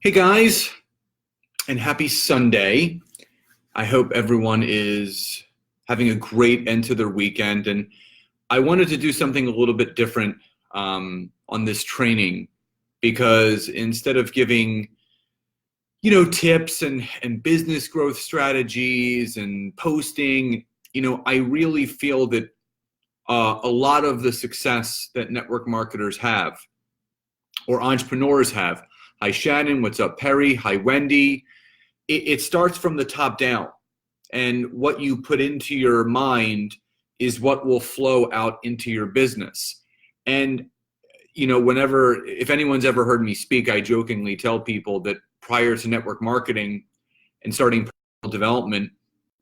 Hey guys, and happy Sunday. I hope everyone is having a great end to their weekend. And I wanted to do something a little bit different on this training because instead of giving, tips and business growth strategies and posting, I really feel that a lot of the success that network marketers have or entrepreneurs have. Hi, Shannon. What's up, Perry? Hi, Wendy. It starts from the top down. And what you put into your mind is what will flow out into your business. And, if anyone's ever heard me speak, I jokingly tell people that prior to network marketing and starting personal development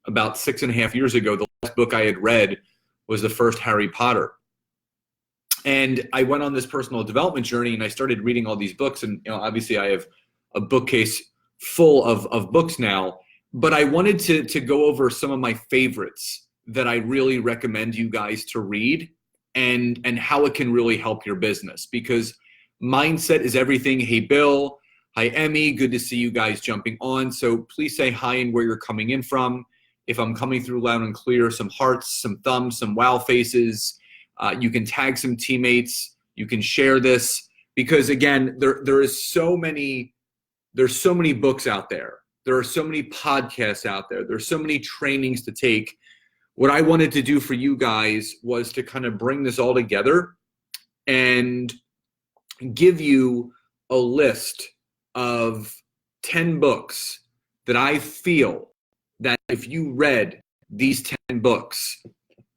about 6.5 years ago, the last book I had read was the first Harry Potter. And I went on this personal development journey and I started reading all these books. And obviously I have a bookcase full of books now, but I wanted to go over some of my favorites that I really recommend you guys to read and how it can really help your business, because mindset is everything. Hey, Bill. Hi, Emmy. Good to see you guys jumping on. So please say hi and where you're coming in from. If I'm coming through loud and clear, some hearts, some thumbs, some wow faces. You can tag some teammates. You can share this because, again, there's so many books out there. There are so many podcasts out there. There's so many trainings to take. What I wanted to do for you guys was to kind of bring this all together and give you a list of 10 books that I feel that if you read these 10 books,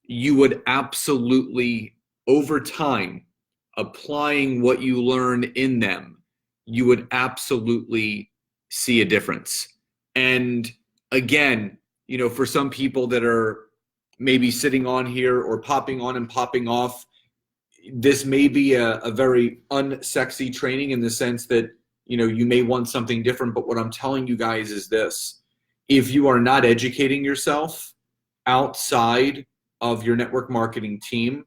you would absolutely, over time, applying what you learn in them, you would absolutely see a difference. And again, for some people that are maybe sitting on here or popping on and popping off, this may be a very unsexy training in the sense that, you may want something different. But what I'm telling you guys is this: if you are not educating yourself outside of your network marketing team,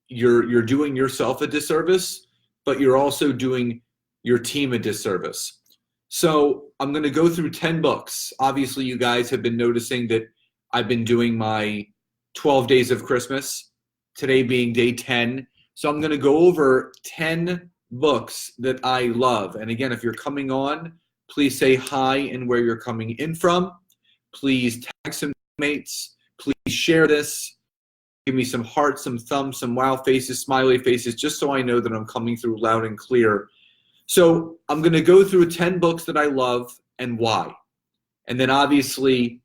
you're doing yourself a disservice, but you're also doing your team a disservice. So I'm going to go through 10 books. Obviously, you guys have been noticing that I've been doing my 12 days of Christmas, today being day 10. So I'm going to go over 10 books that I love. And again, if you're coming on, please say hi and where you're coming in from. Please tag some mates. Please share this. Give me some hearts, some thumbs, some wow faces, smiley faces, just so I know that I'm coming through loud and clear. So I'm going to go through 10 books that I love and why. And then obviously,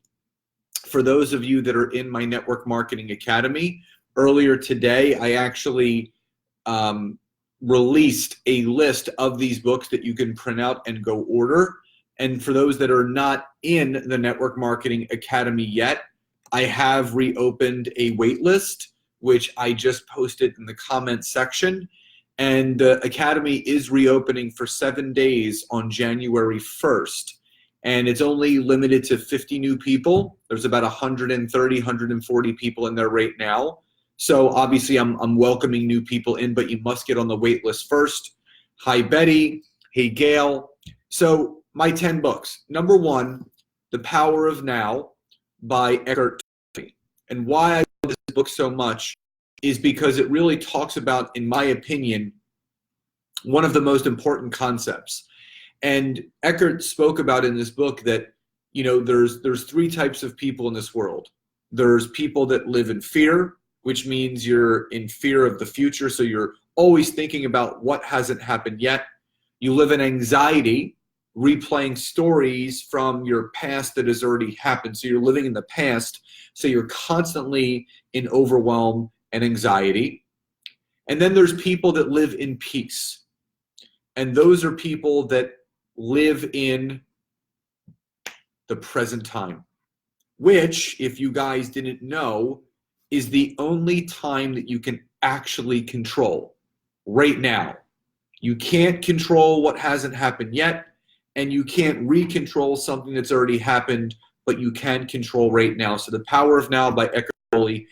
for those of you that are in my Network Marketing Academy, earlier today, I actually released a list of these books that you can print out and go order. And for those that are not in the Network Marketing Academy yet, I have reopened a wait list, which I just posted in the comment section. And the Academy is reopening for 7 days on January 1st. And it's only limited to 50 new people. There's about 130, 140 people in there right now. So obviously I'm welcoming new people in, but you must get on the wait list first. Hi, Betty. Hey, Gail. So my 10 books. Number one, The Power of Now by Eckhart Tolle. And why I love this book so much is because it really talks about, in my opinion, one of the most important concepts. And Eckhart spoke about in this book that, there's three types of people in this world. There's people that live in fear, which means you're in fear of the future. So you're always thinking about what hasn't happened yet. You live in anxiety, replaying stories from your past that has already happened. So you're living in the past. So you're constantly in overwhelm and anxiety. And then there's people that live in peace. And those are people that live in the present time, which, if you guys didn't know, is the only time that you can actually control right now. You can't control what hasn't happened yet, and you can't re-control something that's already happened, but you can control right now. So The Power of Now by Eckhart Tolle.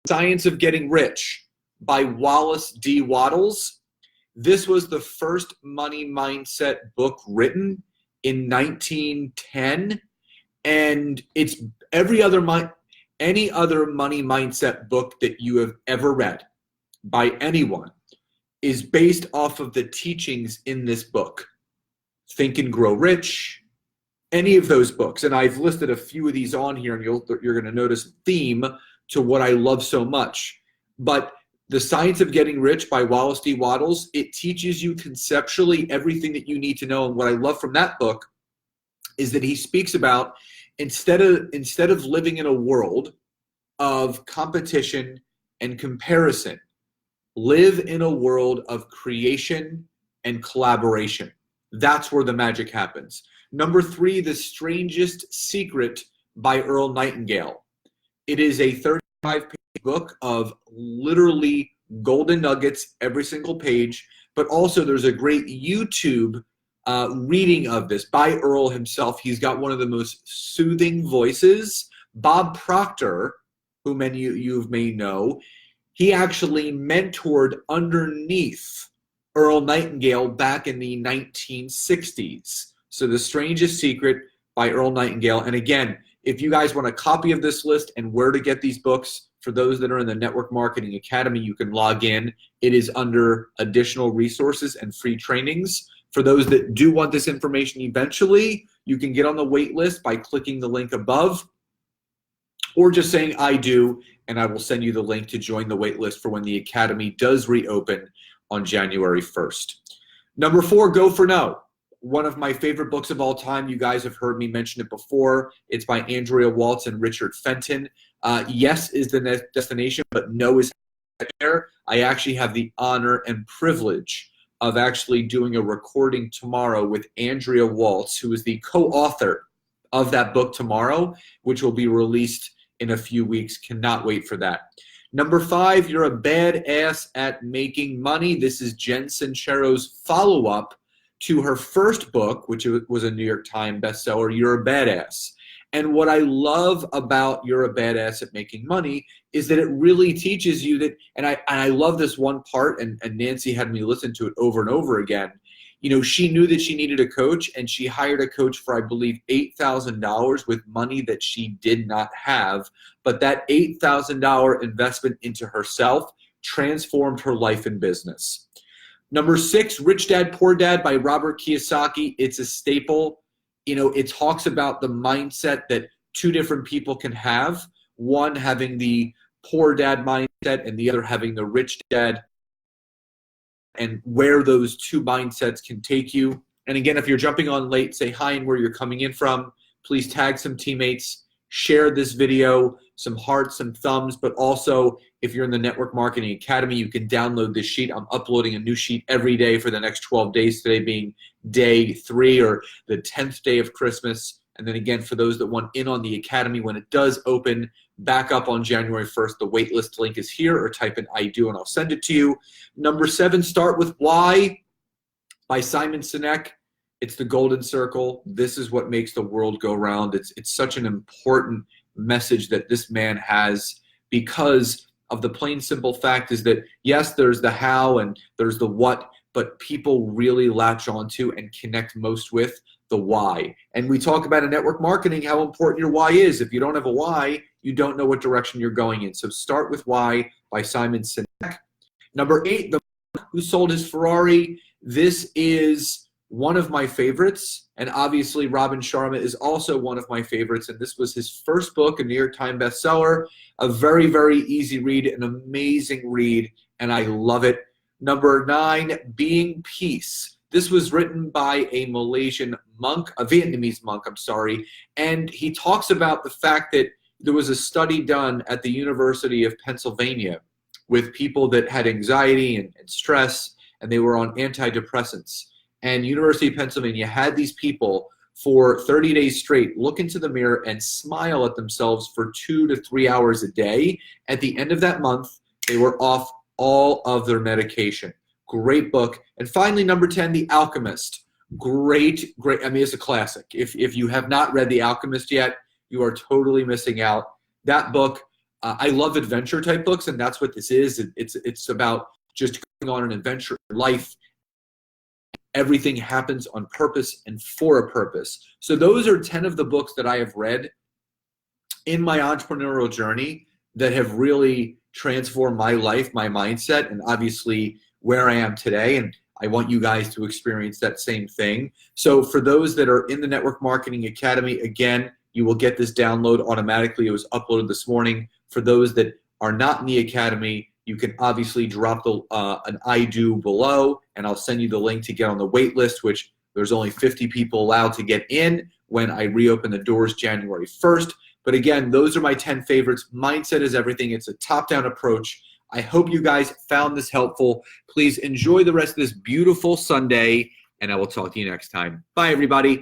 Science of Getting Rich by Wallace D. Wattles. This was the first money mindset book written in 1910, and it's any other money mindset book that you have ever read by anyone is based off of the teachings in this book. Think and Grow Rich, any of those books. And I've listed a few of these on here, and you're going to notice a theme to what I love so much. But The Science of Getting Rich by Wallace D. Wattles, it teaches you conceptually everything that you need to know. And what I love from that book is that he speaks about instead of living in a world of competition and comparison, live in a world of creation and collaboration. That's where the magic happens. Number 3, The Strangest Secret by Earl Nightingale. It is a 35-page book of literally golden nuggets every single page, but also there's a great YouTube reading of this by Earl himself. He's got one of the most soothing voices. Bob Proctor, who many of you may know, he actually mentored underneath Earl Nightingale back in the 1960s. So The Strangest Secret by Earl Nightingale. And again, if you guys want a copy of this list and where to get these books, for those that are in the Network Marketing Academy, you can log in. It is under additional resources and free trainings. For those that do want this information eventually, you can get on the wait list by clicking the link above, or just saying I do, and I will send you the link to join the wait list for when the Academy does reopen on January 1st. Number 4, Go for No. One of my favorite books of all time. You guys have heard me mention it before. It's by Andrea Waltz and Richard Fenton. Yes is the destination, but no is there. I actually have the honor and privilege of actually doing a recording tomorrow with Andrea Waltz, who is the co-author of that book tomorrow, which will be released in a few weeks. Cannot wait for that. Number 5, You're a Badass at Making Money. This is Jen Sincero's follow-up to her first book, which was a New York Times bestseller, You're a Badass. And what I love about You're a Badass at Making Money is that it really teaches you that, and I love this one part, and Nancy had me listen to it over and over again. You know, she knew that she needed a coach, and she hired a coach for, I believe, $8,000 with money that she did not have. But that $8,000 investment into herself transformed her life and business. Number 6, Rich Dad, Poor Dad by Robert Kiyosaki. It's a staple. You know, it talks about the mindset that 2 different people can have. One having the poor dad mindset and the other having the rich dad, and where those 2 mindsets can take you. And again, if you're jumping on late, say hi and where you're coming in from. Please tag some teammates, share this video, some hearts, some thumbs, but also if you're in the Network Marketing Academy, you can download this sheet. I'm uploading a new sheet every day for the next 12 days, today being day 3 or the 10th day of Christmas. And then again, for those that want in on the Academy, when it does open back up on January 1st, the waitlist link is here, or type in I do and I'll send it to you. Number 7, Start with Why by Simon Sinek. It's the golden circle. This is what makes the world go round. It's such an important message that this man has, because of the plain simple fact is that, yes, there's the how and there's the what, but people really latch onto and connect most with the why. And we talk about in network marketing how important your why is. If you don't have a why, you don't know what direction you're going in. So Start with Why by Simon Sinek. Number 8, The Man Who Sold His Ferrari. This is one of my favorites, and obviously Robin Sharma is also one of my favorites, and this was his first book, a New York Times bestseller, a very, very easy read, an amazing read, and I love it. Number 9, Being Peace. This was written by a Vietnamese monk, and he talks about the fact that there was a study done at the University of Pennsylvania with people that had anxiety and stress, and they were on antidepressants. And University of Pennsylvania had these people for 30 days straight look into the mirror and smile at themselves for 2 to 3 hours a day. At the end of that month, they were off all of their medication. Great book. And finally, number 10, The Alchemist. Great. I mean, it's a classic. If you have not read The Alchemist yet, you are totally missing out. That book, I love adventure type books, and that's what this is. It's about just going on an adventure in life. everything happens on purpose and for a purpose. So those are 10 of the books that I have read in my entrepreneurial journey that have really transformed my life, my mindset, and obviously where I am today. And I want you guys to experience that same thing. So for those that are in the Network Marketing Academy, again, you will get this download automatically. It was uploaded this morning. For those that are not in the Academy, you can obviously drop an I do below, and I'll send you the link to get on the wait list, which there's only 50 people allowed to get in when I reopen the doors January 1st. But again, those are my 10 favorites. Mindset is everything. It's a top-down approach. I hope you guys found this helpful. Please enjoy the rest of this beautiful Sunday, and I will talk to you next time. Bye, everybody.